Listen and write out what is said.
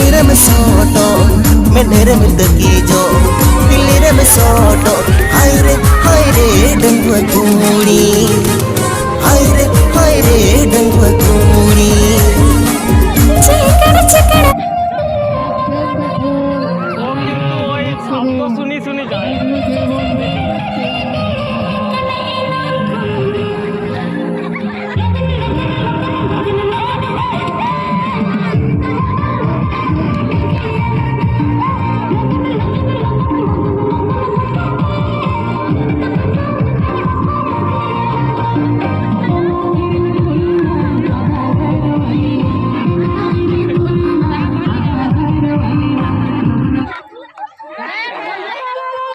दिल्ली में सोटो मेरे में तकी जो दिल्ली में सोटो हाय रे डंगुआ कुड़ी हाय रे डंगुआ कुड़ी चिकड़ चिकड़